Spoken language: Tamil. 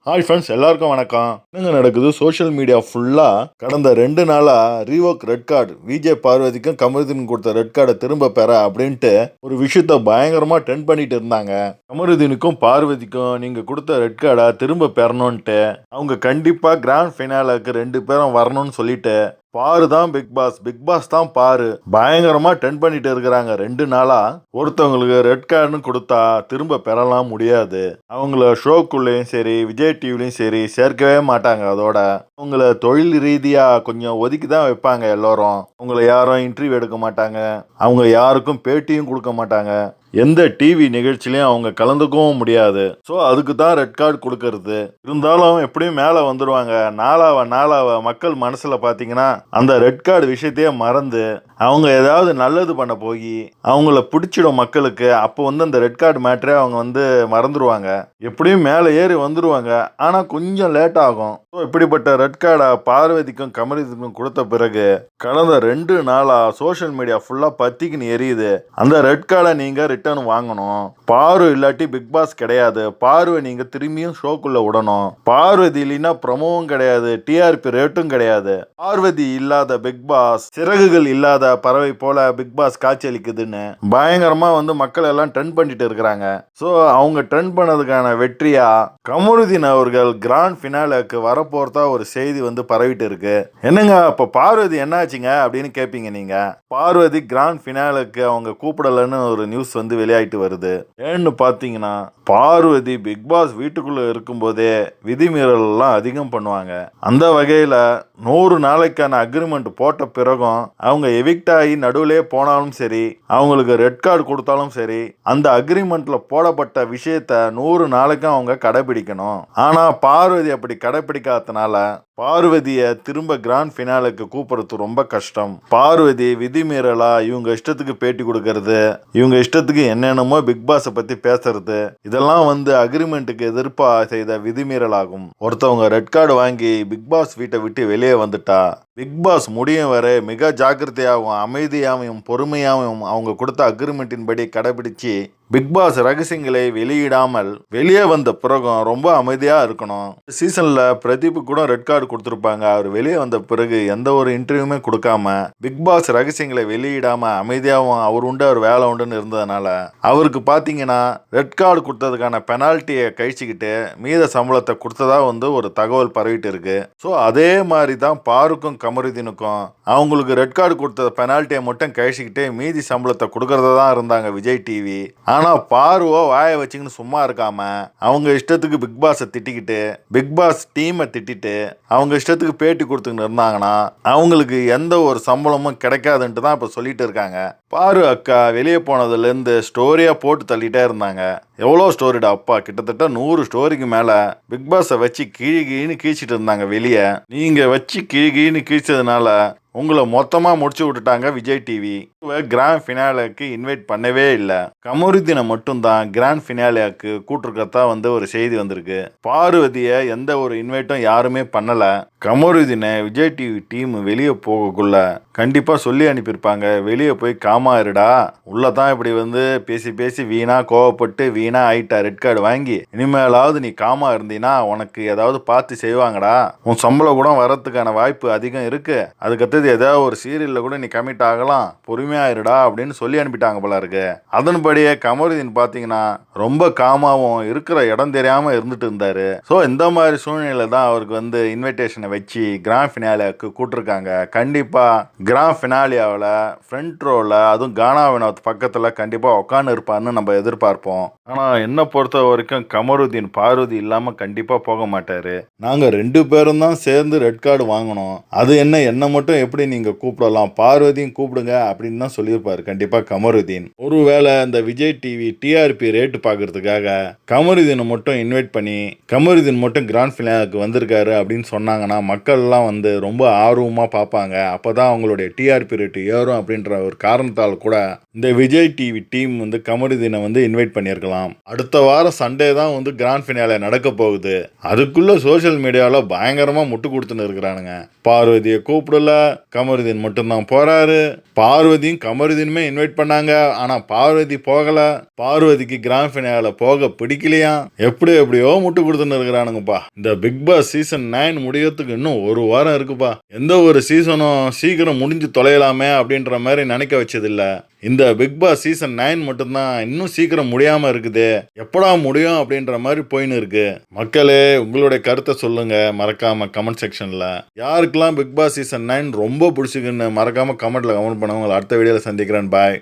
ஹாய் ஃப்ரெண்ட்ஸ், எல்லாருக்கும் வணக்கம். என்னங்க நடக்குது? சோஷியல் மீடியா ஃபுல்லாக கடந்த 2 நாளாக revoke red card, Vijay பார்வதிக்கும் Kamaruddin கொடுத்த ரெட் கார்டை திரும்ப பெற அப்படின்ட்டு ஒரு விஷயத்த பயங்கரமாக ட்ரெண்ட் பண்ணிட்டு இருந்தாங்க. கமருதீனுக்கும் பார்வதிக்கும் நீங்கள் கொடுத்த ரெட் கார்டை திரும்ப பெறணுன்ட்டு அவங்க கண்டிப்பாக கிராண்ட் ஃபினாலுக்கு 2 பேரும் வரணும்னு சொல்லிட்டு பாரு தான் பிக் பாஸ் தான் பாரு பயங்கரமா ட்ரெண்ட் பண்ணிட்டு இருக்கிறாங்க. 2 நாளா ஒருத்தவங்களுக்கு ரெட் கார்டுன்னு கொடுத்தா திரும்ப பெறலாம் முடியாது. அவங்கள ஷோக்குள்ளேயும் சரி, விஜய் டிவிலையும் சரி சேர்க்கவே மாட்டாங்க. அதோட அவங்கள தொழில் ரீதியா கொஞ்சம் ஒதுக்கி தான் வைப்பாங்க. எல்லாரும் அவங்கள யாரும் இன்டர்வியூ எடுக்க மாட்டாங்க, அவங்க யாருக்கும் பேட்டியும் கொடுக்க மாட்டாங்க, எந்த டிவி நிகழ்ச்சியிலையும் அவங்க கலந்துக்கவும் முடியாது. ஸோ அதுக்கு தான் ரெட் கார்டு கொடுக்கறது. இருந்தாலும் எப்படியும் மேலே வந்துடுவாங்க. நாளாவ மக்கள் மனசில் பார்த்தீங்கன்னா அந்த ரெட் கார்டு விஷயத்தையே மறந்து அவங்க ஏதாவது நல்லது பண்ண போய் அவங்கள பிடிச்சிடும் மக்களுக்கு. அப்போ அந்த ரெட் கார்டு மேட்ரே அவங்க மறந்துடுவாங்க. எப்படியும் மேலே ஏறி வந்துடுவாங்க, ஆனால் கொஞ்சம் லேட் ஆகும். ஸோ இப்படிப்பட்ட ரெட் கார்டை பார்வதிக்கும் கமருதீனுக்கும் கொடுத்த பிறகு கடந்த 2 நாளாக சோஷியல் மீடியா ஃபுல்லாக பத்திக்குன்னு எரியுது. அந்த ரெட் கார்டை நீங்கள் ரிட்டர்ன் வாங்கணும். பாரு இல்லாட்டி பிக் பாஸ் கிடையாது. பார்வை நீங்க திரும்பியும் ஷோக்குள்ள விடணும். பார்வதி இல்லைன்னா ப்ரமோவும் கிடையாது, டிஆர்பி ரேட்டும் கிடையாது. பார்வதி இல்லாத பிக் பாஸ் சிறகுகள் இல்லாத பறவை போல பிக் பாஸ் காட்சியளிக்குதுன்னு பயங்கரமா மக்கள் எல்லாம் ட்ரெண்ட் பண்ணிட்டு இருக்கிறாங்க. ஸோ அவங்க ட்ரெண்ட் பண்ணதுக்கான வெற்றியா கமருதீன் அவர்கள் கிராண்ட் ஃபினாலுக்கு வரப்போறதா ஒரு செய்தி பரவிட்டு இருக்கு. என்னங்க அப்ப பார்வதி என்னாச்சுங்க அப்படின்னு கேட்பீங்க நீங்க. பார்வதி கிராண்ட் ஃபினாலுக்கு அவங்க கூப்பிடலன்னு ஒரு நியூஸ் வெளியாயிட்டு வருது. ஏன்னு பார்த்தீங்கன்னா பார்வதி பிக் பாஸ் வீட்டுக்குள்ள இருக்கும்போதே விதிமீறல் எல்லாம் அதிகம் பண்ணுவாங்க. அந்த வகையில 100 நாளைக்கான அக்ரிமெண்ட் போட்ட பிறகும் அவங்க எவிக்ட் ஆகி நடுவிலே போனாலும் சரி, அவங்களுக்கு ரெட் கார்டு கொடுத்தாலும் சரி, அந்த அக்ரிமெண்ட்ல போடப்பட்ட விஷயத்த 100 நாளைக்கும் அவங்க கடைபிடிக்கணும். ஆனா பார்வதி அப்படி கடைபிடிக்காதனால பார்வதியை திரும்ப கிராண்ட் ஃபினாலுக்கு கூப்பிடுறது ரொம்ப கஷ்டம். பார்வதி விதிமீறலா இவங்க இஷ்டத்துக்கு பேட்டி கொடுக்கறது, இவங்க இஷ்டத்துக்கு என்னென்னமோ பிக் பாஸை பத்தி பேசுறது, இதெல்லாம் அக்ரிமெண்ட்டுக்கு எதிர்ப்பா செய்த விதிமீறல் ஆகும். ஒருத்தவங்க ரெட் கார்டு வாங்கி பிக் பாஸ் வீட்டை விட்டு வெளியே வந்துட்டா பிக் பாஸ் முடியும் வரை மிக ஜாக்கிரதையாகவும் அமைதியாகவும் பொறுமையாகவும் அவங்க கொடுத்த அக்ரிமெண்ட்டின் படி கடைபிடிச்சு பிக் பாஸ் ரகசியங்களை வெளியிடாமல் வெளியே வந்த பிறகும் ரொம்ப அமைதியாக இருக்கணும். சீசனில் பிரதீப் கூட ரெட் கார்டு கொடுத்துருப்பாங்க. அவர் வெளியே வந்த பிறகு எந்த ஒரு இன்டர்வியூமே கொடுக்காம பிக் பாஸ் ரகசியங்களை வெளியிடாம அமைதியாகவும் அவர் உண்டு அவர் வேலை உண்டுன்னு இருந்ததுனால அவருக்கு பார்த்தீங்கன்னா ரெட் கார்டு கொடுத்ததுக்கான பெனால்ட்டியை கழிச்சுக்கிட்டு மீத சம்பளத்தை கொடுத்ததா ஒரு தகவல் பரவிட்டு இருக்கு. ஸோ அதே மாதிரி தான் பாருக்கும் கமருதீனுக்கும் அவங்களுக்கு ரெட் கார்டு கொடுத்த பெனால்ட்டியை மட்டும் கழிச்சுக்கிட்டு மீதி சம்பளத்தை கொடுக்கறதா தான் இருந்தாங்க விஜய் டிவி. ஆனா பார்வோ வாய வச்சுக்கின்னு சும்மா இருக்காம அவங்க இஷ்டத்துக்கு பிக் பாஸை திட்டிக்கிட்டு பிக் பாஸ் டீமை திட்டிட்டு அவங்க இஷ்டத்துக்கு பேட்டி கொடுத்துக்கிட்டு இருந்தாங்கன்னா அவங்களுக்கு எந்த ஒரு சம்பளமும் கிடைக்காதுன்ட்டு தான் இப்போ சொல்லிட்டு இருக்காங்க. பாரு அக்கா வெளியே போனதுலேருந்து ஸ்டோரியா போட்டு தள்ளிட்டே இருந்தாங்க. எவ்வளோ ஸ்டோரிடா அப்பா, கிட்டத்தட்ட 100 ஸ்டோரிக்கு மேலே பிக் பாஸை வச்சு கீழின்னு கீழ்ச்சிட்டு இருந்தாங்க வெளியே. நீங்கள் வச்சு கீழின்னு கீழ்ச்சதுனால உங்களை மொத்தமாக முடிச்சு விட்டுட்டாங்க விஜய் டிவி. கிராண்ட் ஃபினாலுக்கு இன்வைட் பண்ணவே இல்லை. கமருதீனை மட்டும்தான் கிராண்ட் ஃபினாலுக்கு கூட்டிருக்கதா ஒரு செய்தி வந்திருக்கு. பார்வதியை எந்த ஒரு இன்வைட்டும் யாருமே பண்ணலை. கமருதீனை விஜய் டிவி டீம் வெளியே போகக்குள்ள கண்டிப்பாக சொல்லி அனுப்பியிருப்பாங்க, வெளியே போய் காமா இருடா, உள்ளதான் இப்படி பேசி பேசி வீணா கோவப்பட்டு வீணா ஆயிட்டா, ரெட் கார்டு வாங்கி இனிமேலாவது நீ காமா இருந்தீன்னா உனக்கு ஏதாவது பார்த்து செய்வாங்கடா, உன் சம்பளம் கூட வரத்துக்கான வாய்ப்பு அதிகம் இருக்கு, அதுக்கடுத்தது ஏதாவது ஒரு சீரியல்ல கூட நீ கமிட் ஆகலாம், பொறுமையாயிருடா அப்படின்னு சொல்லி அனுப்பிட்டாங்க போல இருக்கு. அதன்படியே கமருதீன் பார்த்தீங்கன்னா ரொம்ப காமாவும் இருக்கிற இடம் தெரியாம இருந்துட்டு இருந்தாரு. ஸோ இந்த மாதிரி சூழ்நிலை தான் அவருக்கு இன்விடேஷனை வச்சு கிராண்ட் ஃபினாலுக்கு கூட்டிருக்காங்க. கண்டிப்பா கிராண்ட் ஃபினாலியாவில் ஃப்ரண்ட் ரோல அதுவும் கானா வினோத் பக்கத்தில் கண்டிப்பாக உட்காந்து இருப்பார்னு நம்ம எதிர்பார்ப்போம். ஆனால் என்னை பொறுத்த வரைக்கும் கமருதீன் பார்வதி இல்லாமல் கண்டிப்பாக போக மாட்டார். நாங்கள் 2 பேரும் தான் சேர்ந்து ரெட் கார்டு வாங்கணும், அது என்னை மட்டும் எப்படி நீங்கள் கூப்பிடலாம், பார்வதியும் கூப்பிடுங்க அப்படின்னு தான் சொல்லியிருப்பார் கண்டிப்பாக கமருதீன். ஒருவேளை இந்த விஜய் டிவி டிஆர்பி ரேட்டு பார்க்கறதுக்காக கமருதீனை மட்டும் இன்வைட் பண்ணி கமருதீன் மட்டும் கிராண்ட் ஃபினாலுக்கு வந்திருக்காரு அப்படின்னு சொன்னாங்கன்னா மக்கள்லாம் ரொம்ப ஆர்வமாக பார்ப்பாங்க. அப்போ தான் அவங்களுடைய டிஆர்பி ரேட்டு ஏறும் அப்படின்ற ஒரு காரணத்தால் கூட இந்த விஜய் டிவி டீம் கமருதீனை இன்வைட் பண்ணியிருக்கலாம். அடுத்த வாரம் சண்டே தான் கிராண்ட் ஃபினாலே நடக்க போகுது. அதுக்குள்ள சோஷியல் மீடியாவில் பயங்கரமா முட்டு கொடுத்துன்னு இருக்கிறானுங்க. பார்வதியை கூப்பிடல, கமருதீன் மட்டும்தான் போறாரு. பார்வதி பார்வதியும் கமருதீனுமே இன்வைட் பண்ணாங்க. ஆனா பார்வதி போகல. பார்வதிக்கு கிராண்ட் ஃபினால போக பிடிக்கலையா. எப்படியோ முட்டு கொடுத்துன்னு இருக்கிறானுங்கப்பா. இந்த பிக் பாஸ் சீசன் 9 முடியறதுக்கு இன்னும் ஒரு வாரம் இருக்குப்பா. எந்த ஒரு சீசனும் சீக்கிரம் முடிஞ்சு தொலையலாமே அப்படின்ற மாதிரி நினைக்க வச்சதில்ல. இந்த பிக் பாஸ் சீசன் 9 மட்டும்தான் இன்னும் சீக்கிரம் முடியாம இருக்குது. எப்படா முடியும் அப்படின்ற மாதிரி போயின்னு இருக்கு. மக்களே, உங்களுடைய கருத்தை சொல்லுங்க மறக்காம கமெண்ட் செக்ஷன்ல. யாருக்கெல்லாம் பிக் பாஸ் சீசன் 9 ரொம்ப பிடிச்சிருக்குன்னு மறக்காம கமெண்ட்ல கமெண்ட் பண்ணுங்க. அடுத்த வீடியோல சந்திக்கிறேன். பாய்.